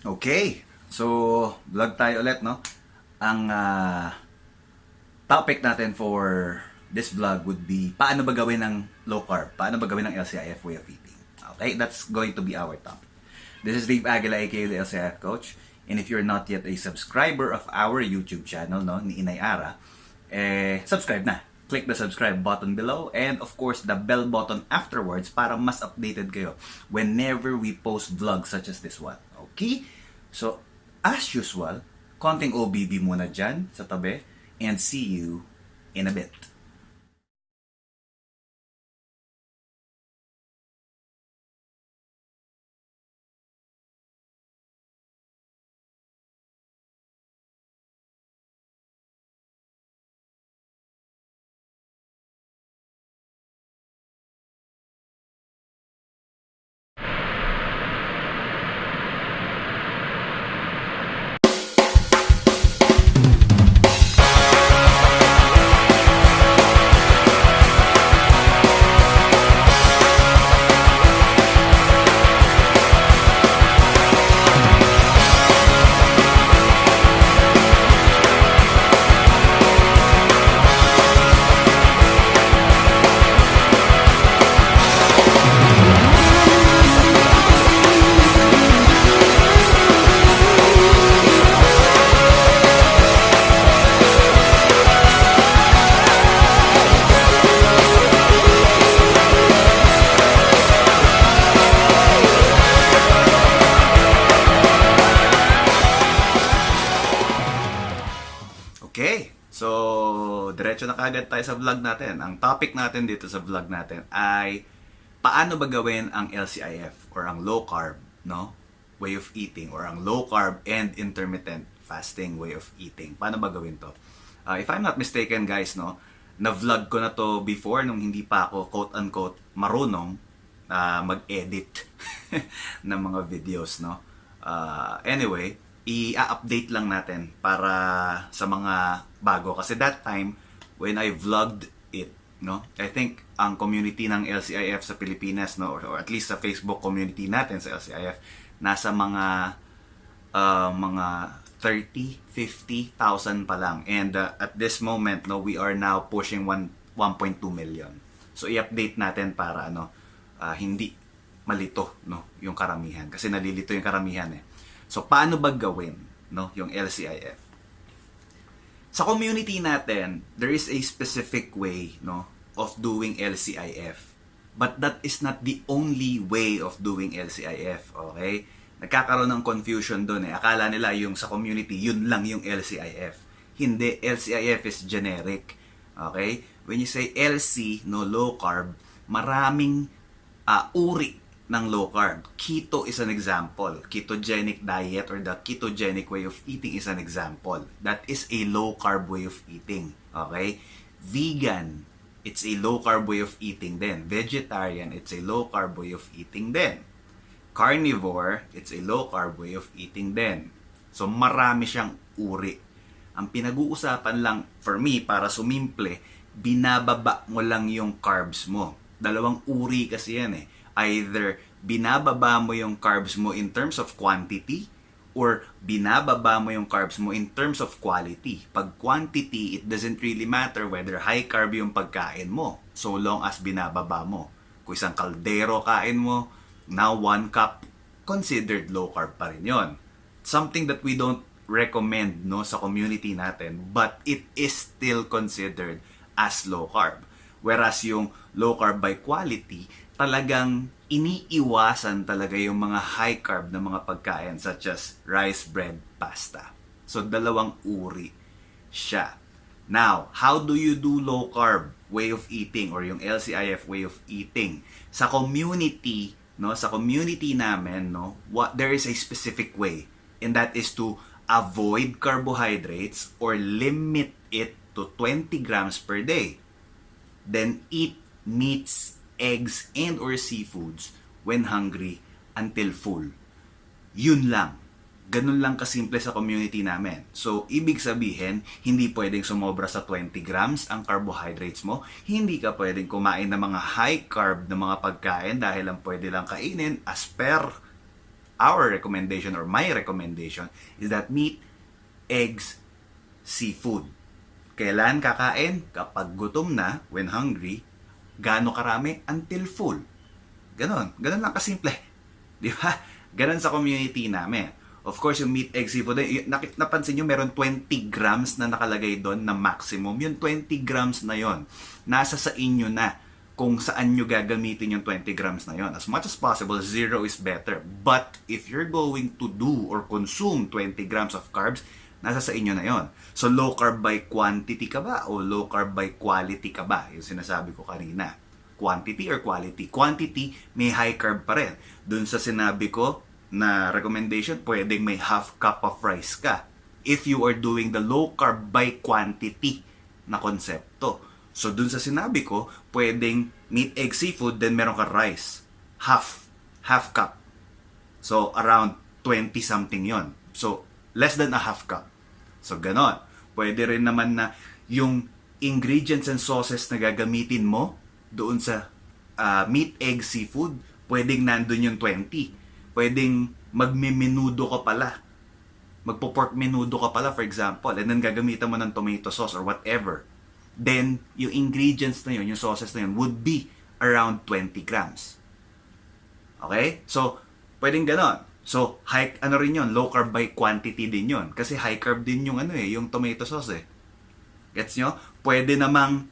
Okay, so vlog tayo ulit, no? Ang topic natin for this vlog would be paano ba gawin ng low carb? Paano ba gawin ng LCIF way of eating? Okay, that's going to be our topic. This is Dave Aguila, aka the LCIF Coach. And if you're not yet a subscriber of our YouTube channel, no, ni Inay Ara, subscribe na. Click the subscribe button below and of course the bell button afterwards para mas updated kayo whenever we post vlogs such as this one. Okay? So, as usual, konting OBB muna dyan sa tabi and see you in a bit. Okay, so diretso na kagad tayo sa vlog natin. Ang topic natin dito sa vlog natin ay paano ba gawin ang LCIF or ang low carb, no, way of eating or ang low carb and intermittent fasting way of eating. Paano ba gawin to? If I'm not mistaken guys, no, na-vlog ko na to before nung hindi pa ako quote-unquote marunong mag-edit ng mga videos, no. Anyway, i-update lang natin para sa mga bago. Kasi that time, when I vlogged it, no, I think ang community ng LCIF sa Pilipinas, no, or at least sa Facebook community natin sa LCIF, nasa mga 30, 50,000 pa lang. And at this moment, no, we are now pushing 1.2 million. So i-update natin para hindi malito, no, yung karamihan. Kasi nalilito yung karamihan eh. So, paano ba gawin, no, yung LCIF? Sa community natin, there is a specific way, no, of doing LCIF. But that is not the only way of doing LCIF, okay? Nagkakaroon ng confusion doon eh. Akala nila yung sa community, yun lang yung LCIF. Hindi, LCIF is generic, okay? When you say LC, no, low carb, maraming uri ng low carb. Keto is an example. Ketogenic diet or the ketogenic way of eating is an example. That is a low carb way of eating. Okay? Vegan, it's a low carb way of eating din. Vegetarian, it's a low carb way of eating din. Carnivore, it's a low carb way of eating din. So marami siyang uri. Ang pinag-uusapan lang for me para sumimple, binababa mo lang yung carbs mo. Dalawang uri kasi yan eh. Either binababa mo yung carbs mo in terms of quantity or binababa mo yung carbs mo in terms of quality. Pag quantity, it doesn't really matter whether high carb yung pagkain mo so long as binababa mo. Kung isang kaldero kain mo, now 1 cup, considered low carb pa rin yun. Something that we don't recommend, no, sa community natin, but it is still considered as low carb. Whereas yung low carb by quality, talagang iniiwasan talaga yung mga high carb na mga pagkain such as rice, bread, pasta. So, dalawang uri siya. Now, how do you do low carb way of eating or yung LCIF way of eating? Sa community, no, sa community namin, no, there is a specific way, and that is to avoid carbohydrates or limit it to 20 grams per day. Then eat meats, eggs, and or seafoods when hungry until full. Yun lang. Ganun lang kasimple sa community namin. So, ibig sabihin, hindi pwedeng sumobra sa 20 grams ang carbohydrates mo. Hindi ka pwedeng kumain ng mga high carb na mga pagkain dahil lang pwede lang kainin as per our recommendation or my recommendation is that meat, eggs, seafood. Kailan kakain? Kapag gutom na, when hungry. Gaano karami? Until full. Ganon lang kasimple. Di ba? Ganon sa community namin. Of course, yung meat, egg, seafood, napansin nyo, meron 20 grams na nakalagay doon na maximum. Yung 20 grams na yon, nasa sa inyo na kung saan nyo gagamitin yung 20 grams na yon. As much as possible, 0 is better. But if you're going to do or consume 20 grams of carbs, nasa sa inyo na yon. So, low carb by quantity ka ba o low carb by quality ka ba? Yung sinasabi ko kanina. Quantity or quality? Quantity, may high carb pa rin. Doon sa sinabi ko na recommendation, pwedeng may half cup of rice ka. If you are doing the low carb by quantity na konsepto. So, dun sa sinabi ko, pwedeng meat, egg, seafood, then meron ka rice. Half cup. So, around 20 something yon. So, less than a half cup. So, ganon. Pwede rin naman na yung ingredients and sauces na gagamitin mo doon sa meat, egg, seafood, pwedeng nandun yung 20. Pwedeng magmimenudo ka pala. Magpo-pork menudo ka pala, for example, and then gagamitan mo ng tomato sauce or whatever. Then, yung ingredients na yun, yung sauces na yun, would be around 20 grams. Okay? So, pwedeng ganon. So, ano rin yun? Low carb by quantity din yun. Kasi high carb din yung yung tomato sauce eh. Gets nyo? Pwede namang,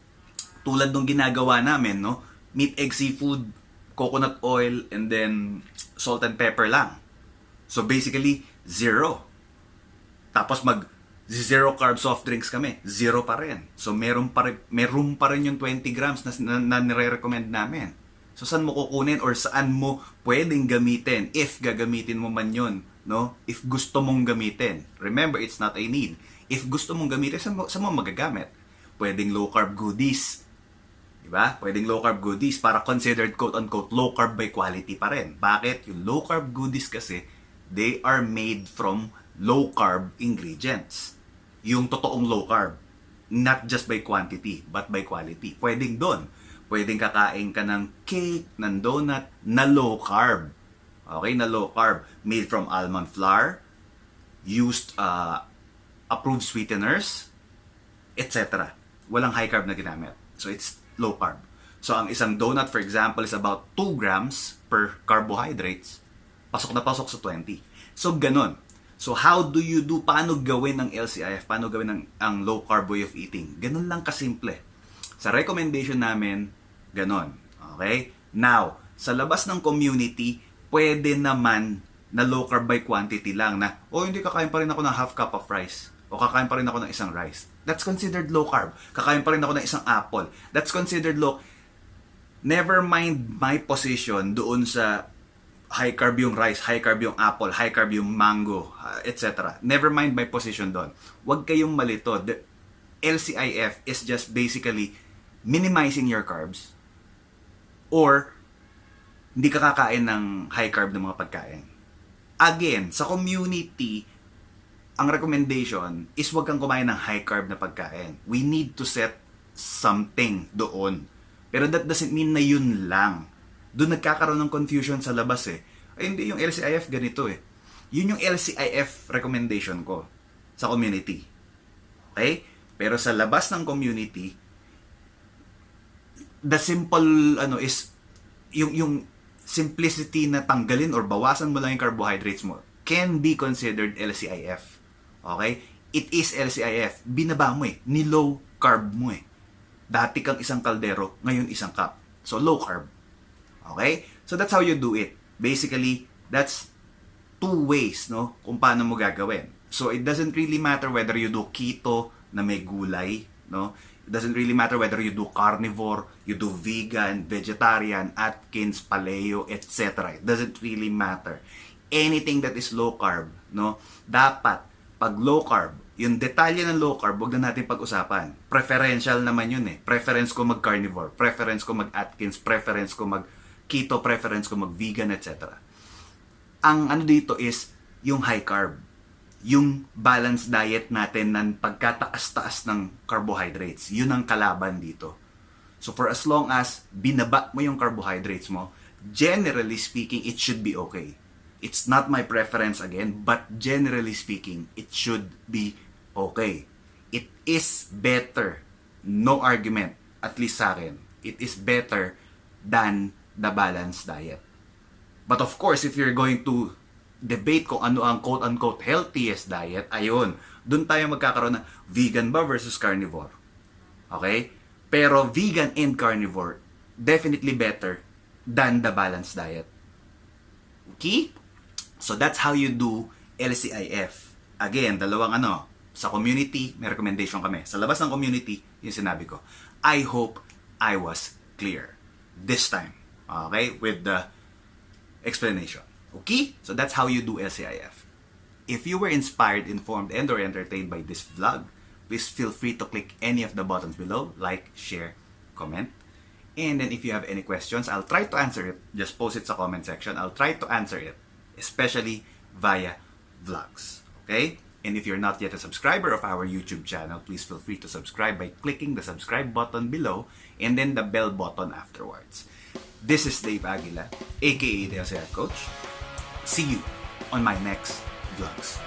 tulad nung ginagawa namin, no? Meat, egg, seafood, coconut oil, and then salt and pepper lang. So, basically, 0. Tapos zero carb soft drinks kami. 0 pa rin. So, meron pa rin yung 20 grams na nire-recommend namin. So, saan mo kukunin or saan mo pwedeng gamitin if gagamitin mo man yun, no? If gusto mong gamitin. Remember, it's not a need. If gusto mong gamitin, saan mo magagamit? Pwedeng low carb goodies. Diba? Pwedeng low carb goodies para considered quote-unquote low carb by quality pa rin. Bakit? Yung low carb goodies kasi, they are made from low carb ingredients. Yung totoong low carb. Not just by quantity, but by quality. Pwedeng doon. Pwedeng kakain ka ng cake, ng donut, na low carb. Okay, na low carb. Made from almond flour, used approved sweeteners, etc. Walang high carb na ginamit. So, it's low carb. So, ang isang donut, for example, is about 2 grams per carbohydrates. Pasok na pasok sa 20. So, ganun. So, how do you do? Paano gawin ng LCIF? Paano gawin ang low carb way of eating? Ganun lang kasimple. Sa recommendation namin, ganon. Okay? Now, sa labas ng community, pwede naman na low carb by quantity lang na, hindi kakain pa rin ako ng half cup of rice. O kakain pa rin ako ng isang rice. That's considered low carb. Kakain pa rin ako ng isang apple. That's considered low. Never mind my position doon sa high carb yung rice, high carb yung apple, high carb yung mango, etc. Never mind my position doon. Huwag kayong malito. The LCIF is just basically minimizing your carbs or hindi ka kakain ng high carb na mga pagkain. Again, sa community, ang recommendation is huwag kang kumain ng high carb na pagkain. We need to set something doon. Pero that doesn't mean na yun lang. Doon nagkakaroon ng confusion sa labas eh. Ay hindi, yung LCIF ganito eh. Yun yung LCIF recommendation ko sa community. Okay? Pero sa labas ng community, the simple is yung simplicity na tanggalin or bawasan mo lang yung carbohydrates mo can be considered LCIF. Okay? It is LCIF. Binaba mo eh. Ni-low carb mo eh. Dati kang isang kaldero, ngayon isang cup. So, low carb. Okay? So, that's how you do it. Basically, that's 2 ways, no? Kung paano mo gagawin. So, it doesn't really matter whether you do keto na may gulay, no? It doesn't really matter whether you do carnivore, you do vegan, vegetarian, Atkins, paleo, etc. It doesn't really matter. Anything that is low carb, no? Dapat, pag low carb, yung detalye ng low carb, wag na natin pag-usapan. Preferential naman yun eh. Preference ko mag-carnivore, preference ko mag-Atkins, preference ko mag-keto, preference ko mag-vegan, etc. Ang dito is yung high carb. Yung balanced diet natin ng pagkataas-taas ng carbohydrates. Yun ang kalaban dito. So for as long as binaba mo yung carbohydrates mo, generally speaking, it should be okay. It's not my preference again, but generally speaking, it should be okay. It is better, no argument, at least sa akin, it is better than the balanced diet. But of course, if you're going to debate kung ano ang quote-unquote healthiest diet, ayun, dun tayo magkakaroon ng vegan ba versus carnivore. Okay? Pero vegan and carnivore, definitely better than the balanced diet. Okay? So that's how you do LCIF. Again, dalawang sa community, may recommendation kami. Sa labas ng community, yung sinabi ko. I hope I was clear this time. Okay? With the explanation. Okay? So that's how you do LCIF. If you were inspired, informed, and or entertained by this vlog, please feel free to click any of the buttons below, like, share, comment. And then if you have any questions, I'll try to answer it. Just post it sa comment section. I'll try to answer it, especially via vlogs. Okay? And if you're not yet a subscriber of our YouTube channel, please feel free to subscribe by clicking the subscribe button below and then the bell button afterwards. This is Dave Aguila, aka the LCIF Coach. See you on my next vlogs.